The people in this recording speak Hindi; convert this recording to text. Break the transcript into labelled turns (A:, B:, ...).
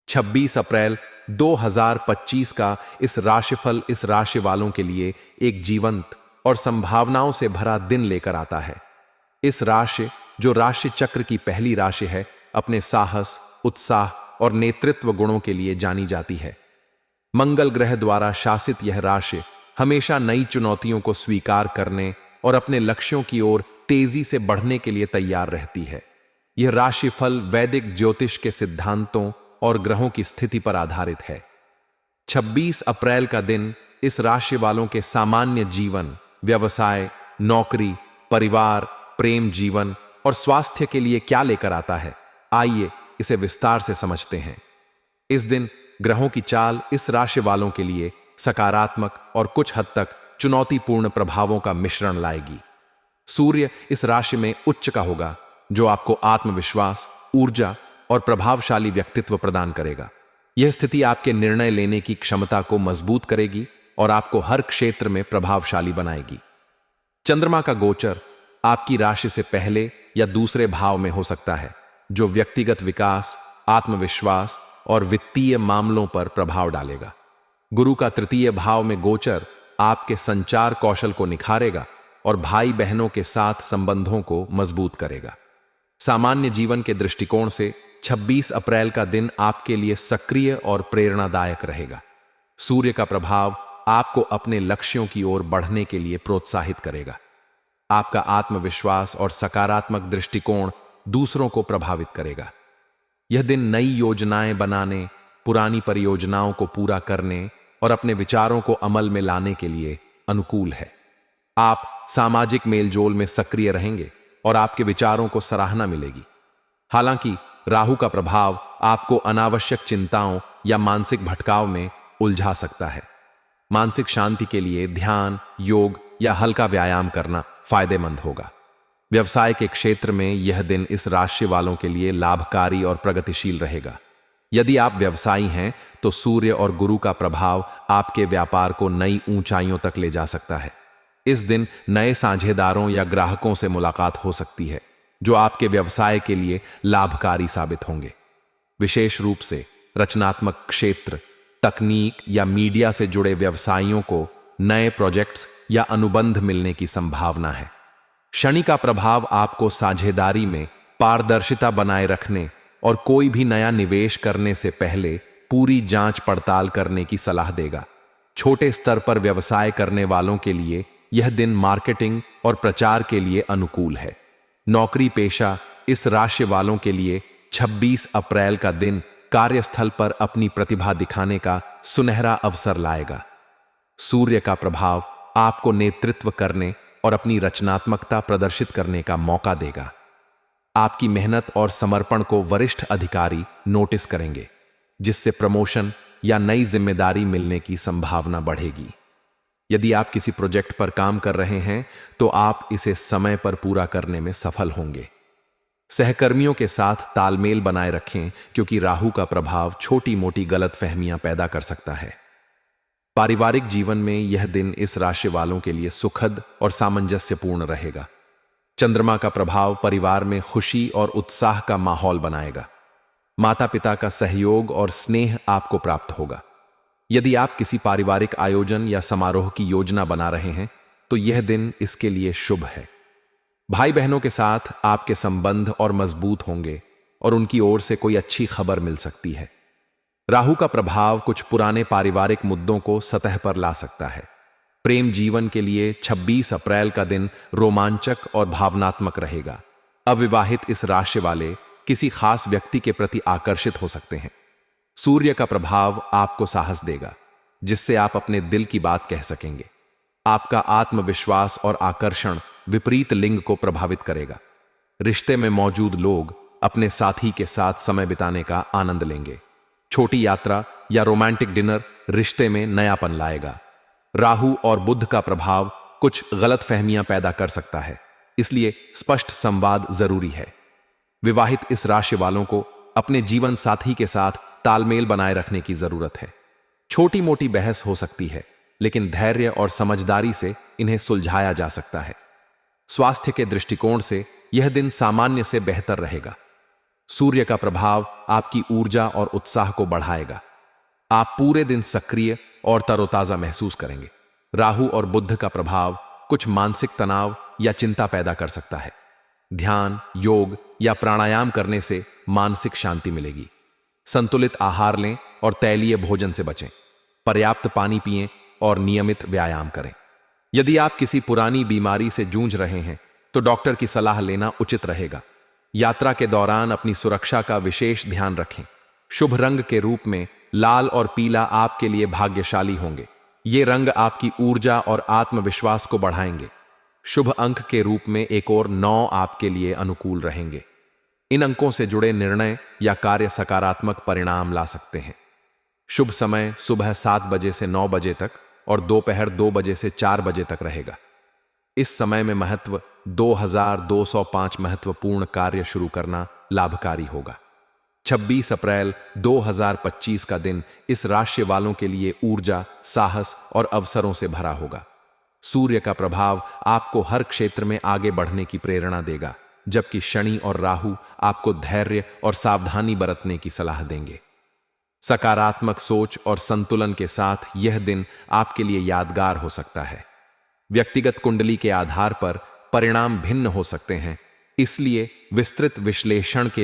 A: 26 अप्रैल 2025 का इस राशिफल इस राशि वालों के लिए एक जीवंत और संभावनाओं से भरा दिन लेकर आता है। इस राशि, जो राशि चक्र की पहली राशि है, अपने साहस, उत्साह और नेतृत्व गुणों के लिए जानी जाती है। मंगल ग्रह द्वारा शासित यह राशि हमेशा नई चुनौतियों को स्वीकार करने और अपने लक्ष्यों की ओर तेजी से बढ़ने के लिए तैयार रहती है। यह राशिफल वैदिक ज्योतिष के सिद्धांतों और ग्रहों की स्थिति पर आधारित है। 26 अप्रैल का दिन इस राशि वालों के सामान्य जीवन, व्यवसाय, नौकरी, परिवार, प्रेम जीवन और स्वास्थ्य के लिए क्या लेकर आता है, आइए इसे विस्तार से समझते हैं। इस दिन ग्रहों की चाल इस राशि वालों के लिए सकारात्मक और कुछ हद तक चुनौतीपूर्ण प्रभावों का मिश्रण लाएगी। सूर्य इस राशि में उच्च का होगा, जो आपको आत्मविश्वास, ऊर्जा और प्रभावशाली व्यक्तित्व प्रदान करेगा। यह स्थिति आपके निर्णय लेने की क्षमता को मजबूत करेगी और आपको हर क्षेत्र में प्रभावशाली बनाएगी। चंद्रमा का गोचर आपकी राशि से पहले या दूसरे भाव में हो सकता है, जो व्यक्तिगत विकास, आत्मविश्वास और वित्तीय मामलों पर प्रभाव डालेगा। गुरु का तृतीय भाव में गोचर आपके संचार कौशल को निखारेगा और भाई बहनों के साथ संबंधों को मजबूत करेगा। सामान्य जीवन के दृष्टिकोण से 26 अप्रैल का दिन आपके लिए सक्रिय और प्रेरणादायक रहेगा। सूर्य का प्रभाव आपको अपने लक्ष्यों की ओर बढ़ने के लिए प्रोत्साहित करेगा। आपका आत्मविश्वास और सकारात्मक दृष्टिकोण दूसरों को प्रभावित करेगा। यह दिन नई योजनाएं बनाने, पुरानी परियोजनाओं को पूरा करने और अपने विचारों को अमल में लाने के लिए अनुकूल है। आप सामाजिक मेलजोल में सक्रिय रहेंगे और आपके विचारों को सराहना मिलेगी। हालांकि राहु का प्रभाव आपको अनावश्यक चिंताओं या मानसिक भटकाव में उलझा सकता है। मानसिक शांति के लिए ध्यान, योग या हल्का व्यायाम करना फायदेमंद होगा। व्यवसाय के क्षेत्र में यह दिन इस राशि वालों के लिए लाभकारी और प्रगतिशील रहेगा। यदि आप व्यवसायी हैं तो सूर्य और गुरु का प्रभाव आपके व्यापार को नई ऊंचाइयों तक ले जा सकता है। इस दिन नए साझेदारों या ग्राहकों से मुलाकात हो सकती है, जो आपके व्यवसाय के लिए लाभकारी साबित होंगे। विशेष रूप से रचनात्मक क्षेत्र, तकनीक या मीडिया से जुड़े व्यवसायियों को नए प्रोजेक्ट्स या अनुबंध मिलने की संभावना है। शनि का प्रभाव आपको साझेदारी में पारदर्शिता बनाए रखने और कोई भी नया निवेश करने से पहले पूरी जांच पड़ताल करने की सलाह देगा। छोटे स्तर पर व्यवसाय करने वालों के लिए यह दिन मार्केटिंग और प्रचार के लिए अनुकूल है। नौकरी पेशा इस राशि वालों के लिए 26 अप्रैल का दिन कार्यस्थल पर अपनी प्रतिभा दिखाने का सुनहरा अवसर लाएगा। सूर्य का प्रभाव आपको नेतृत्व करने और अपनी रचनात्मकता प्रदर्शित करने का मौका देगा। आपकी मेहनत और समर्पण को वरिष्ठ अधिकारी नोटिस करेंगे, जिससे प्रमोशन या नई जिम्मेदारी मिलने की संभावना बढ़ेगी। यदि आप किसी प्रोजेक्ट पर काम कर रहे हैं तो आप इसे समय पर पूरा करने में सफल होंगे। सहकर्मियों के साथ तालमेल बनाए रखें, क्योंकि राहु का प्रभाव छोटी मोटी गलतफहमियां पैदा कर सकता है। पारिवारिक जीवन में यह दिन इस राशि वालों के लिए सुखद और सामंजस्यपूर्ण रहेगा। चंद्रमा का प्रभाव परिवार में खुशी और उत्साह का माहौल बनाएगा। माता पिता का सहयोग और स्नेह आपको प्राप्त होगा। यदि आप किसी पारिवारिक आयोजन या समारोह की योजना बना रहे हैं तो यह दिन इसके लिए शुभ है। भाई बहनों के साथ आपके संबंध और मजबूत होंगे और उनकी ओर से कोई अच्छी खबर मिल सकती है। राहु का प्रभाव कुछ पुराने पारिवारिक मुद्दों को सतह पर ला सकता है। प्रेम जीवन के लिए 26 अप्रैल का दिन रोमांचक और भावनात्मक रहेगा। अविवाहित इस राशि वाले किसी खास व्यक्ति के प्रति आकर्षित हो सकते हैं। सूर्य का प्रभाव आपको साहस देगा, जिससे आप अपने दिल की बात कह सकेंगे। आपका आत्मविश्वास और आकर्षण विपरीत लिंग को प्रभावित करेगा। रिश्ते में मौजूद लोग अपने साथी के साथ समय बिताने का आनंद लेंगे। छोटी यात्रा या रोमांटिक डिनर रिश्ते में नयापन लाएगा। राहु और बुध का प्रभाव कुछ गलतफहमियां पैदा कर सकता है, इसलिए स्पष्ट संवाद जरूरी है। विवाहित इस राशि वालों को अपने जीवन साथी के साथ तालमेल बनाए रखने की जरूरत है। छोटी मोटी बहस हो सकती है, लेकिन धैर्य और समझदारी से इन्हें सुलझाया जा सकता है। स्वास्थ्य के दृष्टिकोण से यह दिन सामान्य से बेहतर रहेगा। सूर्य का प्रभाव आपकी ऊर्जा और उत्साह को बढ़ाएगा। आप पूरे दिन सक्रिय और तरोताजा महसूस करेंगे। राहु और बुध का प्रभाव कुछ मानसिक तनाव या चिंता पैदा कर सकता है। ध्यान, योग या प्राणायाम करने से मानसिक शांति मिलेगी। संतुलित आहार लें और तैलीय भोजन से बचें। पर्याप्त पानी पिएं और नियमित व्यायाम करें। यदि आप किसी पुरानी बीमारी से जूझ रहे हैं तो डॉक्टर की सलाह लेना उचित रहेगा। यात्रा के दौरान अपनी सुरक्षा का विशेष ध्यान रखें। शुभ रंग के रूप में लाल और पीला आपके लिए भाग्यशाली होंगे। ये रंग आपकी ऊर्जा और आत्मविश्वास को बढ़ाएंगे। शुभ अंक के रूप में एक और 9 आपके लिए अनुकूल रहेंगे। इन अंकों से जुड़े निर्णय या कार्य सकारात्मक परिणाम ला सकते हैं। शुभ समय सुबह 7 बजे से 9 बजे तक और दोपहर 2 बजे से 4 बजे तक रहेगा। इस समय में महत्व 2205 महत्वपूर्ण कार्य शुरू करना लाभकारी होगा। 26 अप्रैल 2025 का दिन इस राशि वालों के लिए ऊर्जा, साहस और अवसरों से भरा होगा। सूर्य का प्रभाव आपको हर क्षेत्र में आगे बढ़ने की प्रेरणा देगा, जबकि शनि और राहु आपको धैर्य और सावधानी बरतने की सलाह देंगे। सकारात्मक सोच और संतुलन के साथ यह दिन आपके लिए यादगार हो सकता है। व्यक्तिगत कुंडली के आधार पर परिणाम भिन्न हो सकते हैं, इसलिए विस्तृत विश्लेषण के